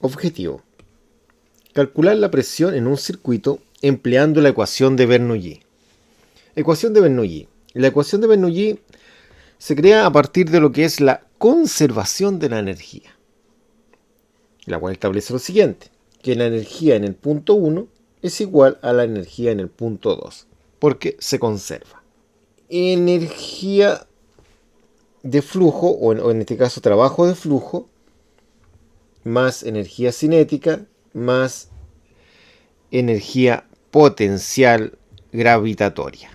Objetivo: calcular la presión en un circuito empleando la ecuación de Bernoulli. Ecuación de Bernoulli. La ecuación de Bernoulli se crea a partir de lo que es la conservación de la energía, la cual establece lo siguiente: que la energía en el punto 1 es igual a la energía en el punto 2, porque se conserva. Energía de flujo, o en este caso trabajo de flujo, más energía cinética, más energía potencial gravitatoria.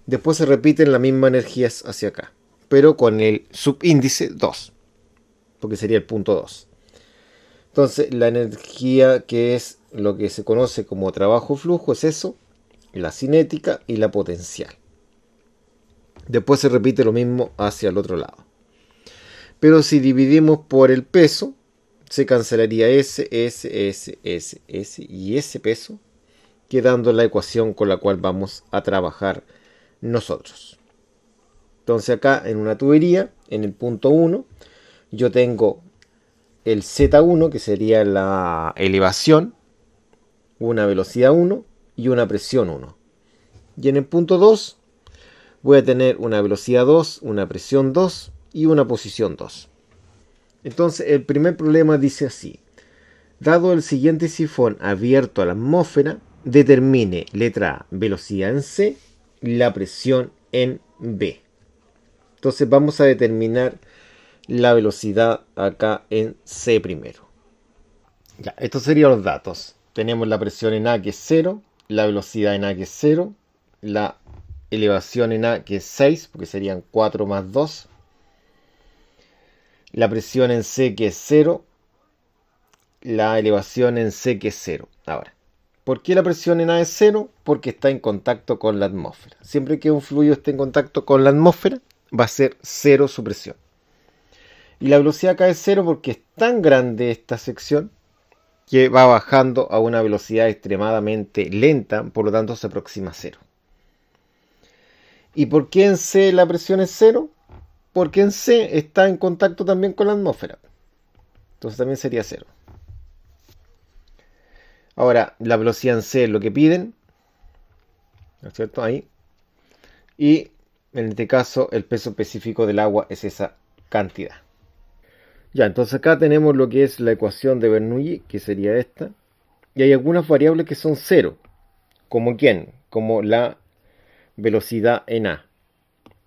Después se repiten las mismas energías hacia acá, pero con el subíndice 2, porque sería el punto 2. Entonces, la energía que es lo que se conoce como trabajo-flujo es eso, la cinética y la potencial. Después se repite lo mismo hacia el otro lado. Pero si dividimos por el peso, se cancelaría S y ese peso, quedando la ecuación con la cual vamos a trabajar nosotros. Entonces acá en una tubería, en el punto 1, yo tengo el Z1, que sería la elevación, una velocidad 1 y una presión 1. Y en el punto 2 voy a tener una velocidad 2, una presión 2 y una posición 2. Entonces el primer problema dice así: dado el siguiente sifón abierto a la atmósfera, determine, letra A, velocidad en C y la presión en B. Entonces vamos a determinar la velocidad acá en C primero. Ya, estos serían los datos. Tenemos la presión en A, que es 0, la velocidad en A, que es 0, la elevación en A, que es 6, porque serían 4 más 2, la presión en C, que es 0, la elevación en C, que es 0. Ahora, ¿por qué la presión en A es 0? Porque está en contacto con la atmósfera. Siempre que un fluido esté en contacto con la atmósfera, va a ser 0 su presión. Y la velocidad acá es 0 porque es tan grande esta sección que va bajando a una velocidad extremadamente lenta, por lo tanto se aproxima a 0. ¿Y por qué en C la presión es 0? Porque en C está en contacto también con la atmósfera. Entonces también sería 0. Ahora, la velocidad en C es lo que piden, ¿no es cierto? Ahí. Y en este caso, el peso específico del agua es esa cantidad. Ya, entonces acá tenemos lo que es la ecuación de Bernoulli, que sería esta. Y hay algunas variables que son 0. ¿Como quién? Como la velocidad en A.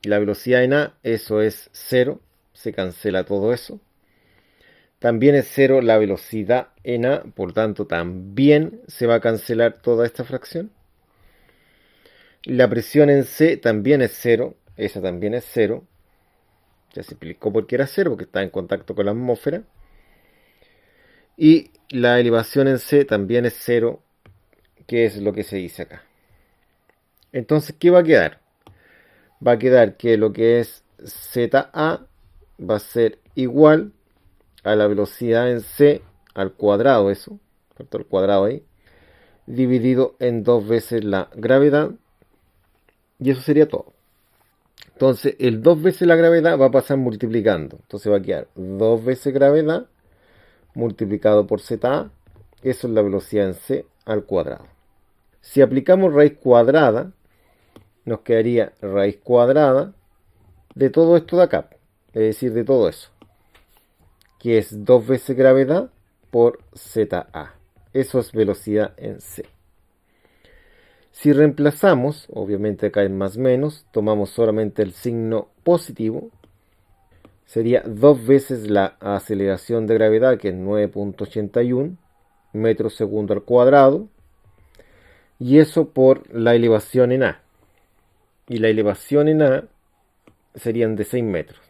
La velocidad en A, eso es 0. Se cancela todo eso. También es 0 la velocidad en A, por tanto también se va a cancelar toda esta fracción. La presión en C también es 0, esa también es 0. Ya se explicó por qué era 0, porque está en contacto con la atmósfera. Y la elevación en C también es 0, que es lo que se dice acá. Entonces, ¿qué va a quedar? Va a quedar que lo que es ZA va a ser igual a la velocidad en C al cuadrado, eso, ¿cierto? El cuadrado ahí, dividido en 2 veces la gravedad, y eso sería todo. Entonces, el 2 veces la gravedad va a pasar multiplicando, entonces va a quedar 2 veces gravedad multiplicado por ZA, eso es la velocidad en C al cuadrado. Si aplicamos raíz cuadrada, nos quedaría raíz cuadrada de todo esto de acá, es decir, de todo eso, que es 2 veces gravedad por ZA. Eso es velocidad en C. Si reemplazamos, obviamente acá es más menos, tomamos solamente el signo positivo, sería 2 veces la aceleración de gravedad, que es 9.81 metros segundo al cuadrado, y eso por la elevación en A. Y la elevación en A serían de 6 metros.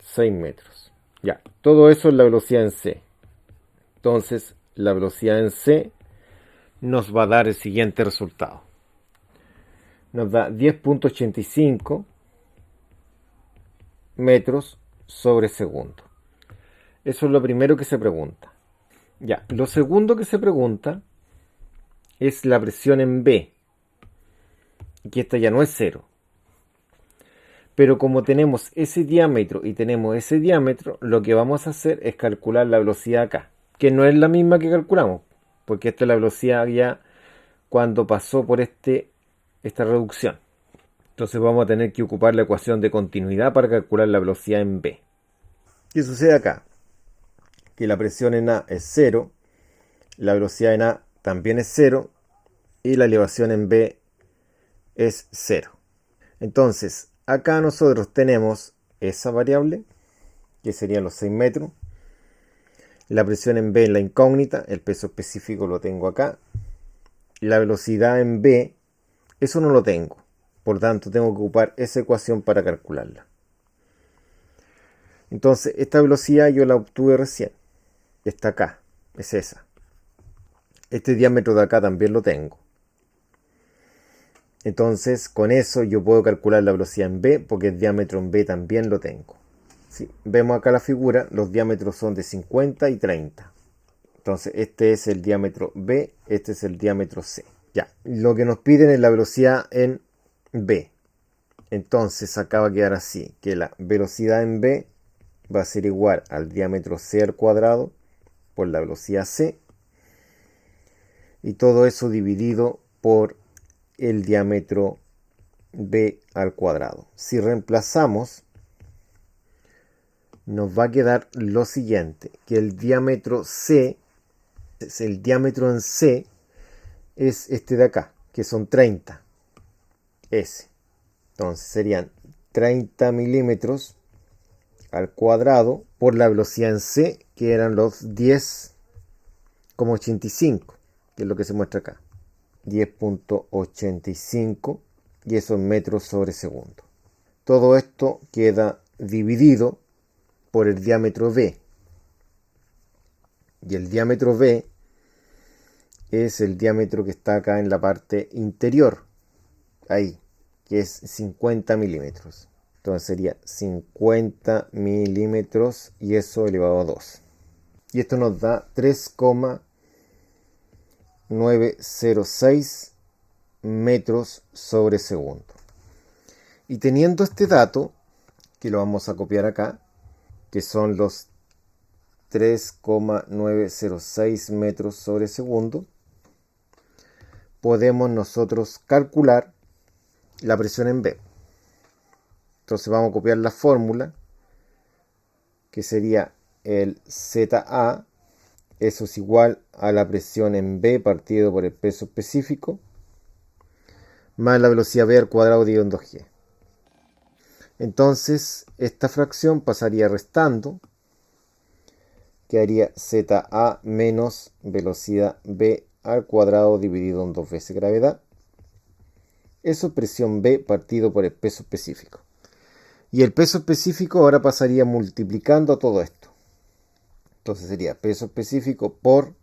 6 metros. Ya, todo eso es la velocidad en C. Entonces, la velocidad en C nos va a dar el siguiente resultado. Nos da 10.85 metros sobre segundo. Eso es lo primero que se pregunta. Ya, lo segundo que se pregunta es la presión en B. Y esta ya no es 0. Pero como tenemos ese diámetro y tenemos ese diámetro, lo que vamos a hacer es calcular la velocidad acá, que no es la misma que calculamos, porque esta es la velocidad ya cuando pasó por esta reducción. Entonces vamos a tener que ocupar la ecuación de continuidad para calcular la velocidad en B. ¿Qué sucede acá? Que la presión en A es 0, la velocidad en A también es 0 y la elevación en B es 0. Entonces, acá nosotros tenemos esa variable, que serían los 6 metros. La presión en B en la incógnita, el peso específico lo tengo acá. La velocidad en B, eso no lo tengo. Por tanto, tengo que ocupar esa ecuación para calcularla. Entonces, esta velocidad yo la obtuve recién. Está acá, es esa. Este diámetro de acá también lo tengo. Entonces, con eso yo puedo calcular la velocidad en B, porque el diámetro en B también lo tengo. Si vemos acá la figura, los diámetros son de 50 y 30. Entonces, este es el diámetro B, este es el diámetro C. Ya, lo que nos piden es la velocidad en B. Entonces, acá va a quedar así, que la velocidad en B va a ser igual al diámetro C al cuadrado por la velocidad C. Y todo eso dividido por el diámetro B al cuadrado. Si reemplazamos, nos va a quedar lo siguiente, que el diámetro C, el diámetro en C, es este de acá, que son 30. S. Entonces serían 30 milímetros al cuadrado por la velocidad en C, que eran los 10,85, que es lo que se muestra acá. 10,85 y eso en metros sobre segundo. Todo esto queda dividido por el diámetro B. Y el diámetro B es el diámetro que está acá en la parte interior, ahí, que es 50 milímetros. Entonces sería 50 milímetros y eso elevado a 2. Y esto nos da 3,906 metros sobre segundo. Y teniendo este dato, que lo vamos a copiar acá, que son los 3,906 metros sobre segundo, podemos nosotros calcular la presión en B. Entonces vamos a copiar la fórmula, que sería el ZA, eso es igual a la presión en B partido por el peso específico, más la velocidad B al cuadrado dividido en 2G. Entonces, esta fracción pasaría restando, quedaría ZA menos velocidad B al cuadrado dividido en 2 veces gravedad. Eso es presión B partido por el peso específico. Y el peso específico ahora pasaría multiplicando todo esto. Entonces sería peso específico por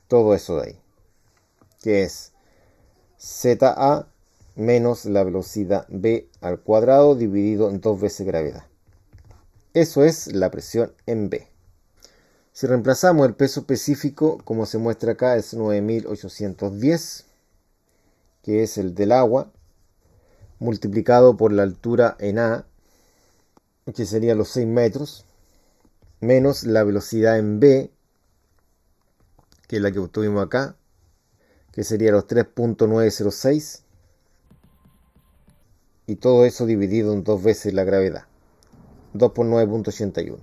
todo eso de ahí, que es ZA menos la velocidad B al cuadrado dividido en 2 veces gravedad. Eso es la presión en B. Si reemplazamos el peso específico, como se muestra acá, es 9.810, que es el del agua, multiplicado por la altura en A, que sería los 6 metros, menos la velocidad en B, que es la que obtuvimos acá, que sería los 3,906, y todo eso dividido en 2 veces la gravedad, 2 por 9,81.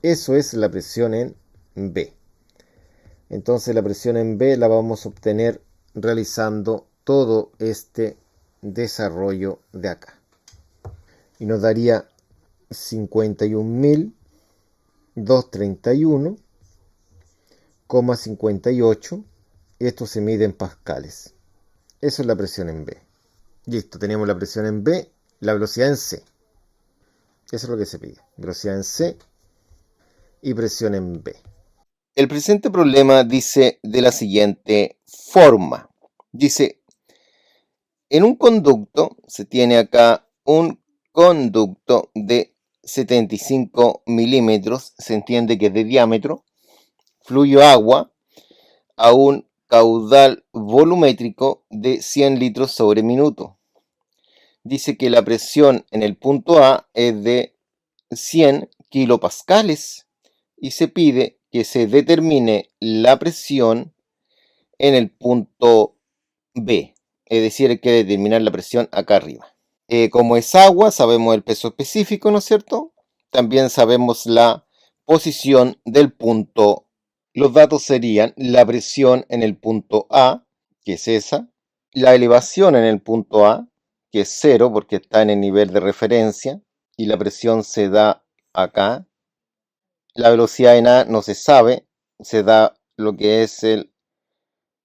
Eso es la presión en B. Entonces la presión en B la vamos a obtener realizando todo este desarrollo de acá. Y nos daría 51.231,58. Esto se mide en pascales. Eso es la presión en B. Listo, tenemos la presión en B, la velocidad en C. Eso es lo que se pide. Velocidad en C y presión en B. El presente problema dice de la siguiente forma. Dice, en un conducto se tiene acá un conducto de 75 milímetros, se entiende que es de diámetro, fluye agua a un caudal volumétrico de 100 litros sobre minuto. dice que la presión en el punto A es de 100 kilopascales y se pide que se determine la presión en el punto B, es decir, hay que determinar la presión acá arriba. Como es agua, sabemos el peso específico, ¿no es cierto? También sabemos la posición del punto. Los datos serían la presión en el punto A, que es esa, la elevación en el punto A, que es 0 porque está en el nivel de referencia, y la presión se da acá. La velocidad en A no se sabe, se da lo que es el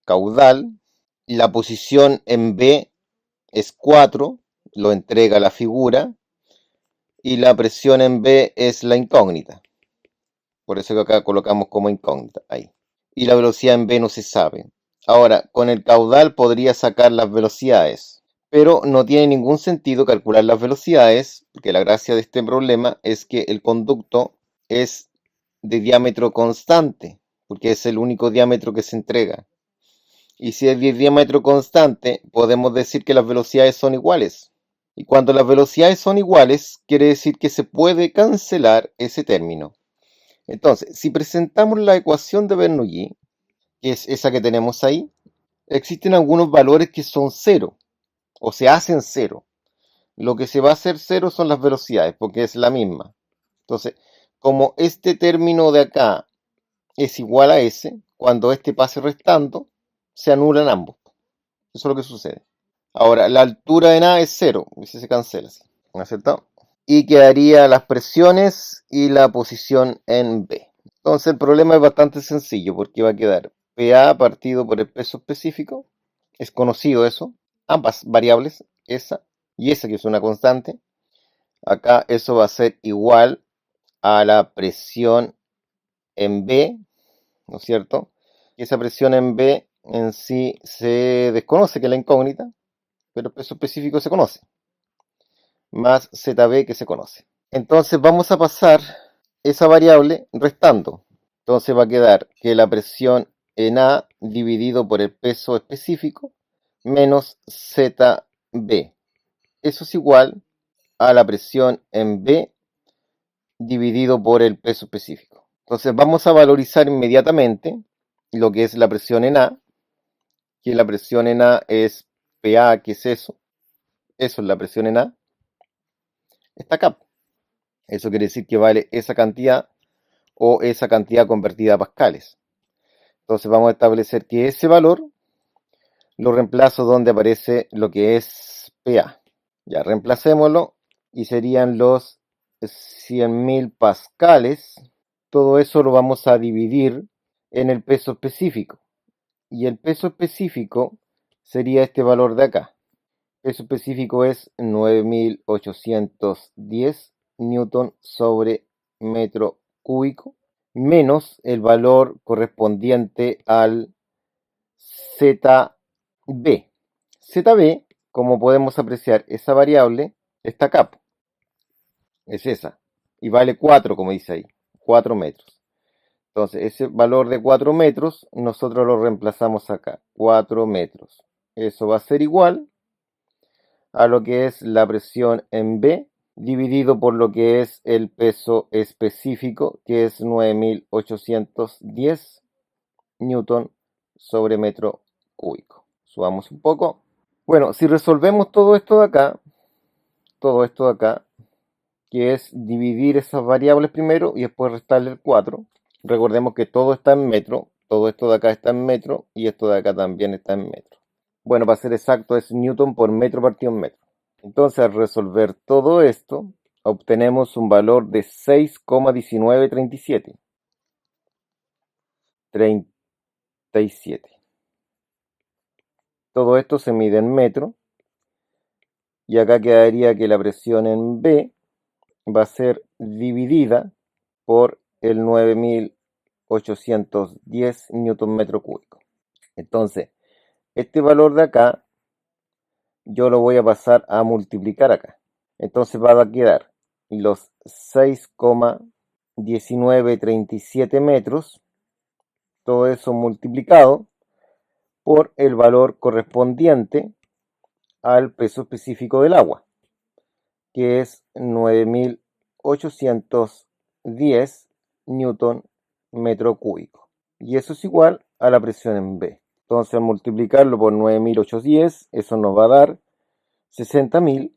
caudal. La posición en B es 4, lo entrega la figura, y la presión en B es la incógnita. Por eso que acá colocamos como incógnita, ahí. Y la velocidad en B no se sabe. Ahora, con el caudal podría sacar las velocidades, pero no tiene ningún sentido calcular las velocidades, porque la gracia de este problema es que el conducto es de diámetro constante, porque es el único diámetro que se entrega. Y si es de diámetro constante, podemos decir que las velocidades son iguales. Y cuando las velocidades son iguales, quiere decir que se puede cancelar ese término. Entonces, si presentamos la ecuación de Bernoulli, que es esa que tenemos ahí, existen algunos valores que son cero, o se hacen cero. Lo que se va a hacer cero son las velocidades, porque es la misma. Entonces, como este término de acá es igual a ese, cuando este pase restando, se anulan ambos. Eso es lo que sucede. Ahora, la altura en A es cero, y se cancela. ¿No es cierto? Y quedaría las presiones y la posición en B. Entonces el problema es bastante sencillo porque va a quedar PA partido por el peso específico, es conocido eso, ambas variables, esa y esa que es una constante. Acá eso va a ser igual a la presión en B, ¿no es cierto? Y esa presión en B en sí se desconoce, que es la incógnita, pero el peso específico se conoce, más ZB que se conoce. Entonces vamos a pasar esa variable restando. Entonces va a quedar que la presión en A dividido por el peso específico menos ZB. Eso es igual a la presión en B dividido por el peso específico. Entonces vamos a valorizar inmediatamente lo que es la presión en A, que la presión en A es PA, que es eso. Eso es la presión en A. Está acá. Eso quiere decir que vale esa cantidad o esa cantidad convertida a pascales. Entonces vamos a establecer que ese valor lo reemplazo donde aparece lo que es PA. Ya, reemplacémoslo y serían los 100.000 pascales. Todo eso lo vamos a dividir en el peso específico. Y el peso específico sería este valor de acá. El peso específico es 9.810 newton sobre metro cúbico, menos el valor correspondiente al ZB. ZB, como podemos apreciar, esa variable está acá, es esa, y vale 4, como dice ahí, 4 metros. Entonces, ese valor de 4 metros, nosotros lo reemplazamos acá, 4 metros. Eso va a ser igual a lo que es la presión en B, dividido por lo que es el peso específico, que es 9.810 newton sobre metro cúbico. Subamos un poco. Bueno, si resolvemos todo esto de acá, que es dividir esas variables primero y después restarle el 4, recordemos que todo está en metro, todo esto de acá está en metro y esto de acá también está en metro. Bueno, para ser exacto es newton por metro partido en metro. Entonces, al resolver todo esto, obtenemos un valor de 6,1937. 37. Todo esto se mide en metro. Y acá quedaría que la presión en B va a ser dividida por el 9.810 newton metro cúbico. Entonces, este valor de acá yo lo voy a pasar a multiplicar acá. Entonces va a quedar los 6,1937 metros, todo eso multiplicado por el valor correspondiente al peso específico del agua. que es 9810 newton metro cúbico. Y eso es igual a la presión en B. Entonces, al multiplicarlo por 9810, eso nos va a dar 60.000.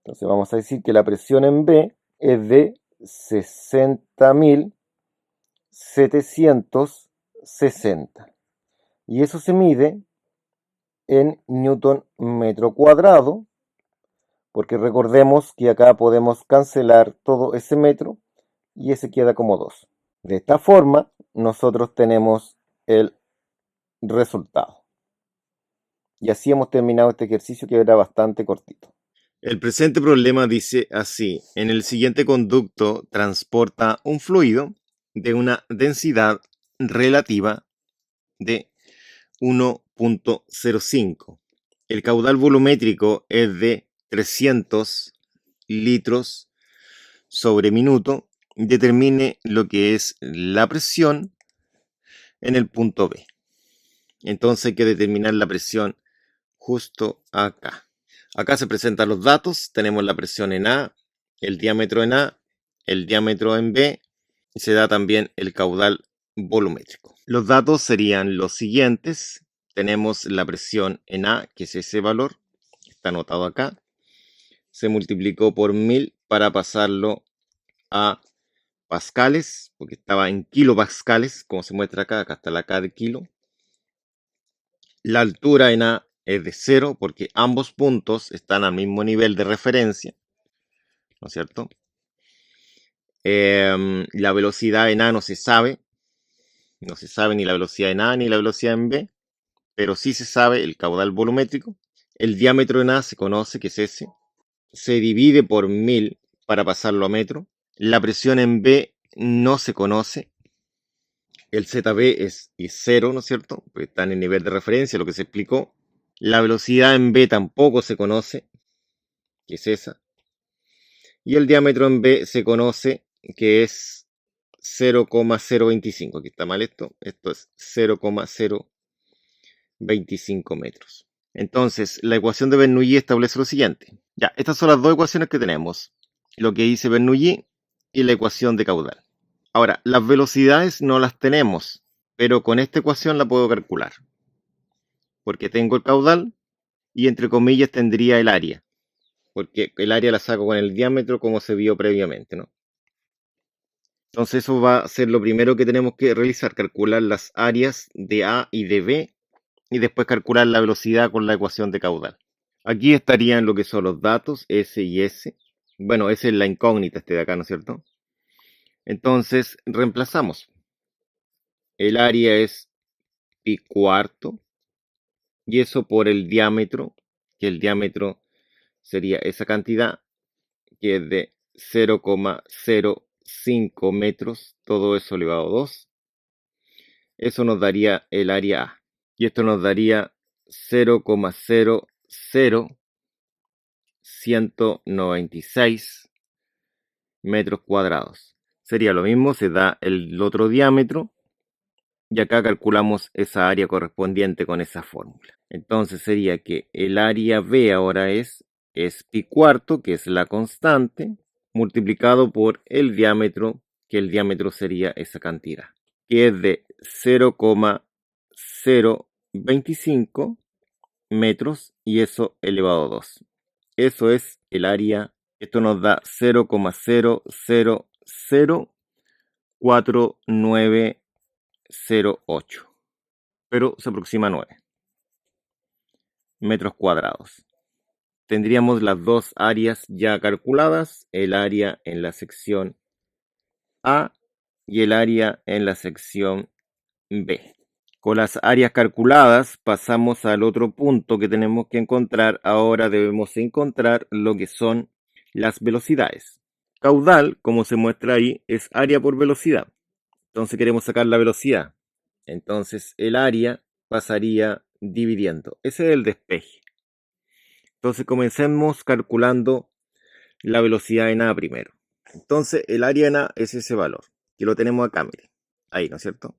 Entonces, vamos a decir que la presión en B es de 60.760. Y eso se mide en newton metro cuadrado, porque recordemos que acá podemos cancelar todo ese metro y ese queda como 2. De esta forma, nosotros tenemos el resultado. Y así hemos terminado este ejercicio que era bastante cortito. El presente problema dice así: en el siguiente conducto transporta un fluido de una densidad relativa de 1.05. El caudal volumétrico es de 300 litros sobre minuto. Determine lo que es la presión en el punto B. Entonces hay que determinar la presión justo acá. Acá se presentan los datos. Tenemos la presión en A, el diámetro en A, el diámetro en B. Y se da también el caudal volumétrico. Los datos serían los siguientes. Tenemos la presión en A, que es ese valor, está anotado acá. Se multiplicó por 1000 para pasarlo a pascales, porque estaba en kilopascales, como se muestra acá, acá está la K de kilo. La altura en A es de 0, porque ambos puntos están al mismo nivel de referencia, ¿no es cierto? La velocidad en A no se sabe ni la velocidad en A ni la velocidad en B, pero sí se sabe el caudal volumétrico. El diámetro en A se conoce, que es ese. Se divide por 1000 para pasarlo a metro. La presión en B no se conoce. El ZB es 0, ¿no es cierto? Porque está en el nivel de referencia, lo que se explicó. La velocidad en B tampoco se conoce, que es esa. Y el diámetro en B se conoce, que es 0,025. Aquí está mal esto. Esto es 0,025 metros. Entonces, la ecuación de Bernoulli establece lo siguiente. Ya, estas son las dos ecuaciones que tenemos. Lo que dice Bernoulli y la ecuación de caudal. Ahora, las velocidades no las tenemos, pero con esta ecuación la puedo calcular. Porque tengo el caudal y entre comillas tendría el área. Porque el área la saco con el diámetro como se vio previamente, ¿no? Entonces eso va a ser lo primero que tenemos que realizar, calcular las áreas de A y de B y después calcular la velocidad con la ecuación de caudal. Aquí estarían lo que son los datos, S y S. Bueno, S es la incógnita este de acá, ¿no es cierto? Entonces reemplazamos. El área es pi cuarto y eso por el diámetro, que el diámetro sería esa cantidad, que es de 0,05 metros, todo eso elevado a 2. Eso nos daría el área A. Y esto nos daría 0,00196 metros cuadrados. Sería lo mismo, se da el otro diámetro y acá calculamos esa área correspondiente con esa fórmula. Entonces sería que el área B ahora es pi cuarto, que es la constante, multiplicado por el diámetro, que el diámetro sería esa cantidad, que es de 0,025 metros y eso elevado a 2. Eso es el área. Esto nos da 0,0004908, pero se aproxima a 9 metros cuadrados. Tendríamos las dos áreas ya calculadas, el área en la sección A y el área en la sección B. Con las áreas calculadas pasamos al otro punto que tenemos que encontrar. Ahora debemos encontrar lo que son las velocidades. Caudal, como se muestra ahí, es área por velocidad. Entonces queremos sacar la velocidad. Entonces el área pasaría dividiendo. Ese es el despeje. Entonces comencemos calculando la velocidad en A primero. Entonces el área en A es ese valor, que lo tenemos acá, mire. Ahí, ¿no es cierto?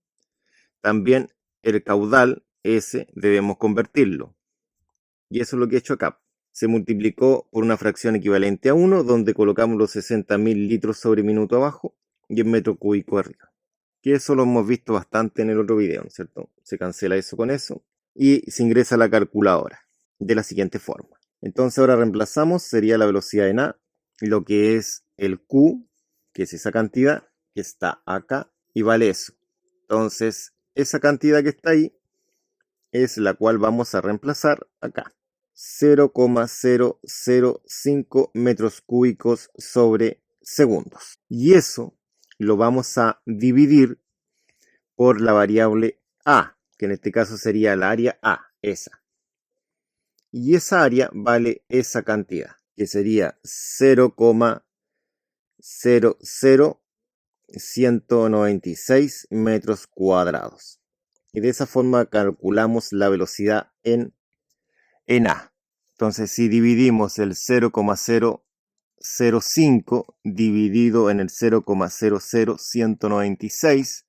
También el caudal S debemos convertirlo. Y eso es lo que he hecho acá. se multiplicó por una fracción equivalente a 1, donde colocamos los 60.000 litros sobre minuto abajo y en metro cúbico arriba. Que eso lo hemos visto bastante en el otro video, ¿no es cierto? Se cancela eso con eso y se ingresa a la calculadora de la siguiente forma. Entonces ahora reemplazamos, sería la velocidad en A, lo que es el Q, que es esa cantidad que está acá, y vale eso. Entonces, esa cantidad que está ahí es la cual vamos a reemplazar acá. 0,005 metros cúbicos sobre segundos. Y eso lo vamos a dividir por la variable A, que en este caso sería la área A, esa. Y esa área vale esa cantidad, que sería 0,00196 metros cuadrados. Y de esa forma calculamos la velocidad en A. Entonces, si dividimos el 0,005 dividido en el 0,00196,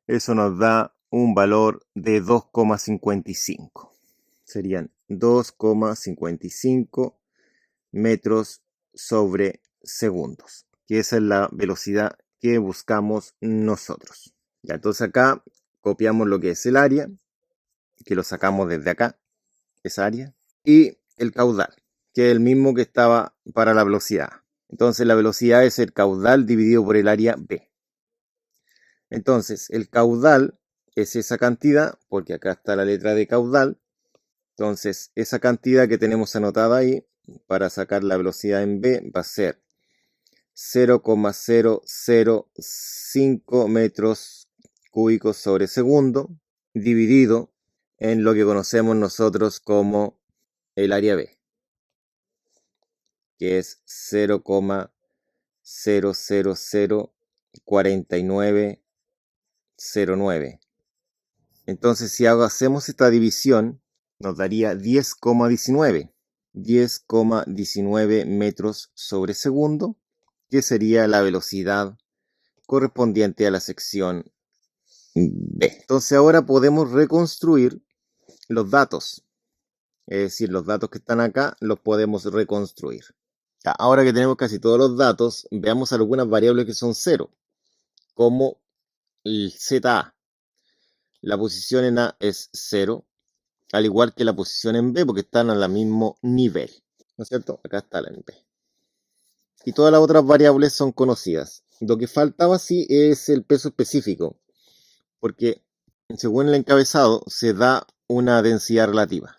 eso nos da un valor de 2,55. Serían 2,55 metros sobre segundos, que esa es la velocidad que buscamos nosotros. Ya, entonces acá copiamos lo que es el área, que lo sacamos desde acá, esa área, y el caudal, que es el mismo que estaba para la velocidad. Entonces la velocidad es el caudal dividido por el área B. Entonces el caudal es esa cantidad, porque acá está la letra de caudal. Entonces esa cantidad que tenemos anotada ahí para sacar la velocidad en B va a ser 0,005 metros cúbicos sobre segundo dividido en lo que conocemos nosotros como el área B, que es 0,0004909. Entonces, si hacemos esta división, nos daría 10,19 metros sobre segundo, que sería la velocidad correspondiente a la sección B. Entonces, ahora podemos reconstruir los datos. Es decir, los datos que están acá los podemos reconstruir. Ahora que tenemos casi todos los datos, veamos algunas variables que son cero, como el ZA. La posición en A es 0, al igual que la posición en B, porque están al mismo nivel, ¿no es cierto? Acá está la en B. Y todas las otras variables son conocidas. Lo que faltaba sí es el peso específico, porque según el encabezado se da una densidad relativa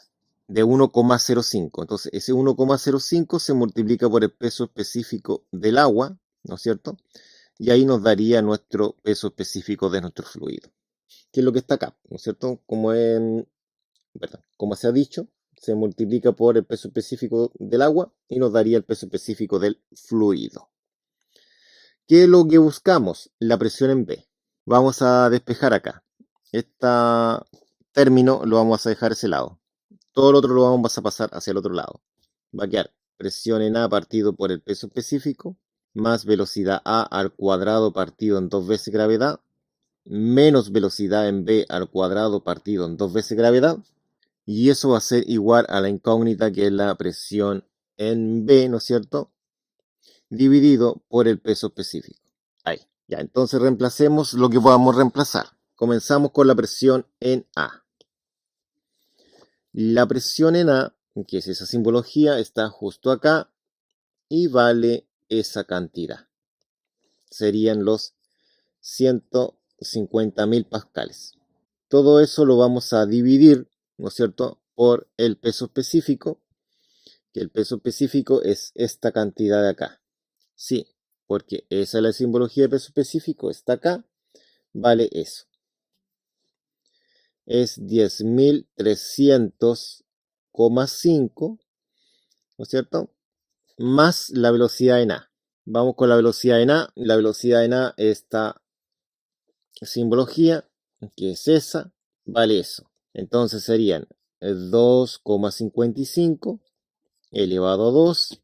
de 1,05. Entonces ese 1,05 se multiplica por el peso específico del agua, ¿no es cierto? Y ahí nos daría nuestro peso específico de nuestro fluido, que es lo que está acá, ¿no es cierto? Como se ha dicho, se multiplica por el peso específico del agua y nos daría el peso específico del fluido. ¿Qué es lo que buscamos? La presión en B. Vamos a despejar acá. Este término lo vamos a dejar a ese lado. Todo lo otro lo vamos a pasar hacia el otro lado. Va a quedar presión en A partido por el peso específico, más velocidad A al cuadrado partido en 2 veces gravedad, menos velocidad en B al cuadrado partido en 2 veces gravedad, y eso va a ser igual a la incógnita que es la presión en B, ¿no es cierto? Dividido por el peso específico. Ahí, ya, entonces reemplacemos lo que podamos reemplazar. Comenzamos con la presión en A. La presión en A, que es esa simbología, está justo acá y vale esa cantidad. Serían los 150.000 pascales. Todo eso lo vamos a dividir, ¿no es cierto?, por el peso específico, que el peso específico es esta cantidad de acá. Sí, porque esa es la simbología de peso específico, está acá, vale eso. Es 10.300,5, ¿no es cierto?, más la velocidad en A. Vamos con la velocidad en A. La velocidad en A, esta simbología, que es esa, vale eso. Entonces serían 2,55 elevado a 2.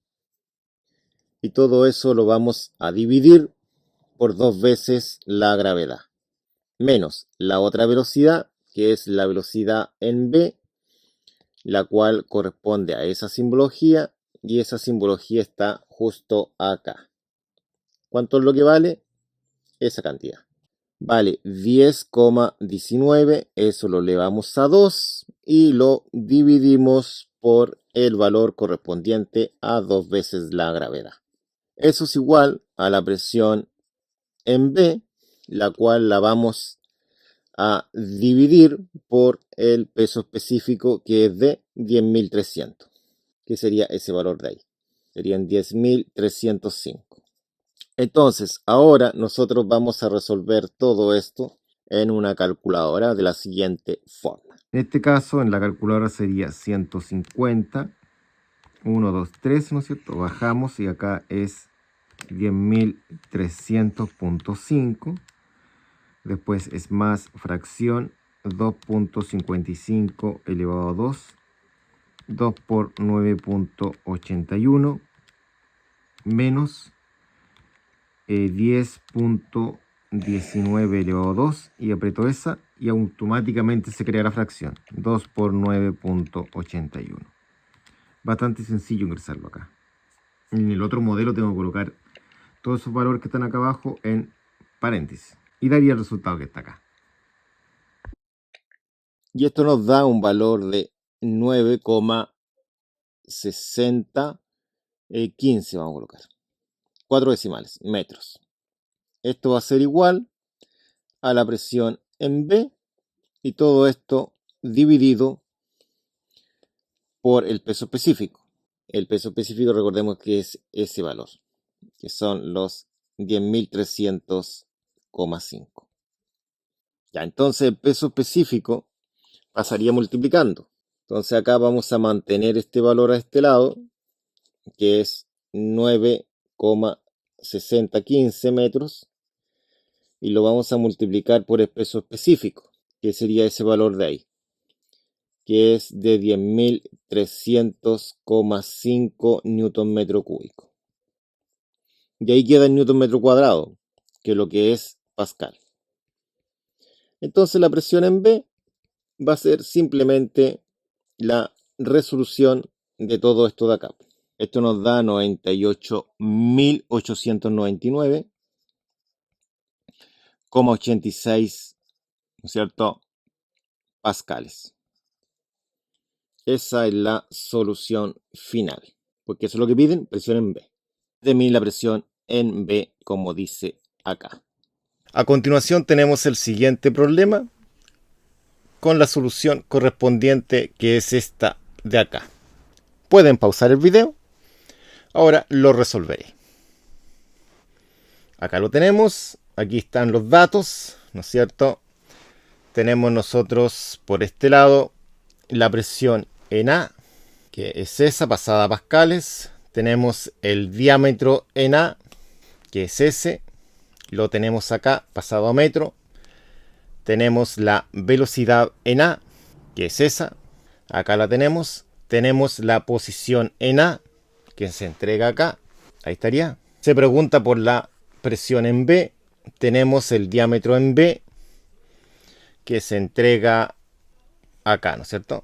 Y todo eso lo vamos a dividir por 2 veces la gravedad. Menos la otra velocidad, que es la velocidad en B, la cual corresponde a esa simbología, y esa simbología está justo acá. ¿Cuánto es lo que vale? Esa cantidad. Vale 10,19, eso lo elevamos a 2 y lo dividimos por el valor correspondiente a 2 veces la gravedad. Eso es igual a la presión en B, la cual la vamos a dividir por el peso específico, que es de 10.300, que sería ese valor de ahí. Serían 10.305. Entonces, ahora nosotros vamos a resolver todo esto en una calculadora de la siguiente forma. En este caso, en la calculadora sería 150, 1, 2, 3, ¿no es cierto? Bajamos y acá es 10.300.5. Después es más fracción 2.55 elevado a 2. 2 por 9.81 menos 10.19 elevado a 2 y aprieto esa y automáticamente se crea la fracción 2 por 9.81. Bastante sencillo ingresarlo acá. En el otro modelo tengo que colocar todos esos valores que están acá abajo en paréntesis y daría el resultado que está acá. Y esto nos da un valor de 9,6015, vamos a colocar 4 decimales, metros. Esto va a ser igual a la presión en B y todo esto dividido por el peso específico. El peso específico, recordemos que es ese valor, que son los 10.300,5. Ya, entonces el peso específico pasaría multiplicando. Entonces acá vamos a mantener este valor a este lado, que es 9,6015 metros, y lo vamos a multiplicar por el peso específico, que sería ese valor de ahí, que es de 10.300,5 newton metro cúbico. Y ahí queda el newton metro cuadrado, que es lo que es pascal. Entonces la presión en B va a ser simplemente la resolución de todo esto de acá. Esto nos da 98.899,86, ¿no es cierto?, pascales. Esa es la solución final, porque eso es lo que piden, presión en B. Determine la presión en B, como dice acá. A continuación tenemos el siguiente problema con la solución correspondiente, que es esta de acá. Pueden pausar el video. Ahora lo resolveré. Acá lo tenemos. Aquí están los datos, ¿no es cierto? Tenemos nosotros por este lado la presión en A, que es esa, pasada a pascales. Tenemos el diámetro en A, que es ese. Lo tenemos acá, pasado a metro. Tenemos la velocidad en A, que es esa. Acá la tenemos. Tenemos la posición en A, que se entrega acá. Ahí estaría. Se pregunta por la presión en B. Tenemos el diámetro en B, que se entrega acá, ¿no es cierto?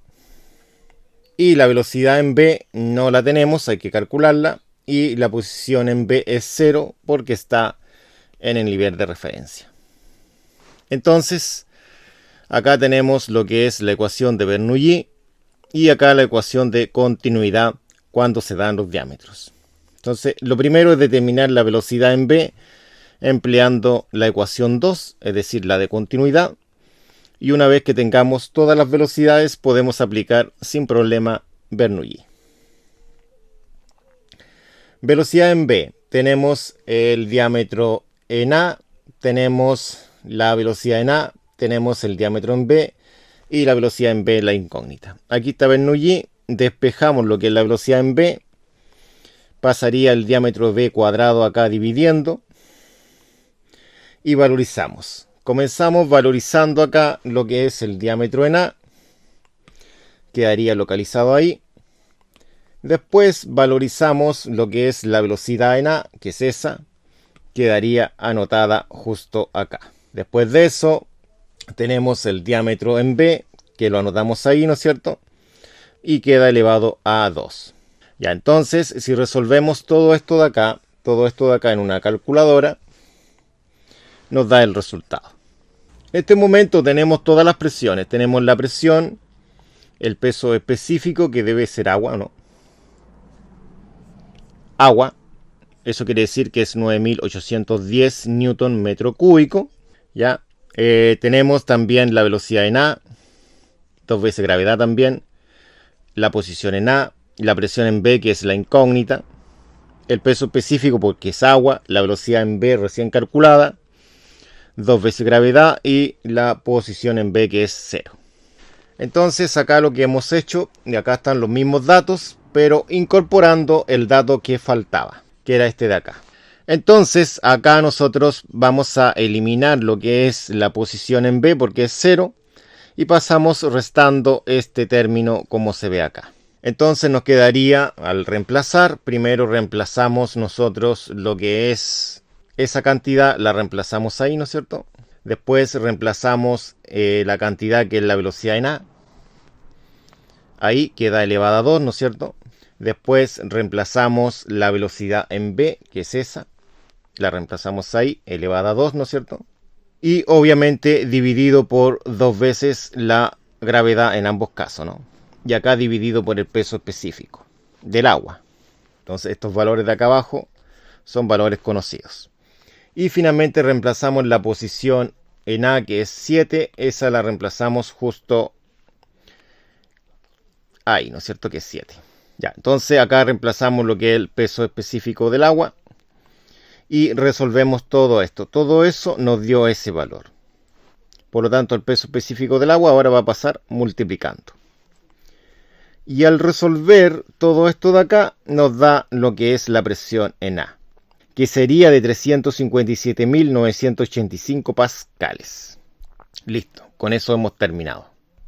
Y la velocidad en B no la tenemos, hay que calcularla. Y la posición en B es 0 porque está en el nivel de referencia. Entonces, acá tenemos lo que es la ecuación de Bernoulli y acá la ecuación de continuidad cuando se dan los diámetros. Entonces, lo primero es determinar la velocidad en B empleando la ecuación 2, es decir, la de continuidad. Y una vez que tengamos todas las velocidades, podemos aplicar sin problema Bernoulli. Velocidad en B. Tenemos el diámetro en A, tenemos la velocidad en A, tenemos el diámetro en B y la velocidad en B, la incógnita. Aquí está Bernoulli, despejamos lo que es la velocidad en B, pasaría el diámetro B cuadrado acá dividiendo y valorizamos. Comenzamos valorizando acá lo que es el diámetro en A, quedaría localizado ahí. Después valorizamos lo que es la velocidad en A, que es esa, quedaría anotada justo acá. Después de eso tenemos el diámetro en B, que lo anotamos ahí, ¿no es cierto? y queda elevado a 2. Ya, entonces, si resolvemos todo esto de acá en una calculadora, nos da el resultado. En este momento tenemos todas las presiones. Tenemos la presión, el peso específico, que debe ser agua, ¿no? Agua. Eso quiere decir que es 9.810 newton metro cúbico. ¿Ya? Tenemos también la velocidad en A, 2 veces gravedad también, la posición en A, la presión en B, que es la incógnita, el peso específico porque es agua, la velocidad en B recién calculada, 2 veces gravedad y la posición en B, que es 0. Entonces acá lo que hemos hecho, y acá están los mismos datos, pero incorporando el dato que faltaba, que era este de acá. Entonces acá nosotros vamos a eliminar lo que es la posición en B porque es 0 y pasamos restando este término como se ve acá. Entonces nos quedaría, al reemplazar, primero reemplazamos nosotros lo que es esa cantidad, la reemplazamos ahí, ¿no es cierto? Después reemplazamos la cantidad que es la velocidad en A. Ahí queda elevada a 2, ¿no es cierto? Después reemplazamos la velocidad en B, que es esa. La reemplazamos ahí, elevada a 2, ¿no es cierto? Y obviamente dividido por 2 veces la gravedad en ambos casos, ¿no? Y acá dividido por el peso específico del agua. Entonces estos valores de acá abajo son valores conocidos. Y finalmente reemplazamos la posición en A, que es 7. Esa la reemplazamos justo ahí, ¿no es cierto? Que es 7. Ya, entonces acá reemplazamos lo que es el peso específico del agua. Y resolvemos todo esto. Todo eso nos dio ese valor. Por lo tanto, el peso específico del agua ahora va a pasar multiplicando. Y al resolver todo esto de acá, nos da lo que es la presión en A, que sería de 357.985 pascales. Listo, con eso hemos terminado.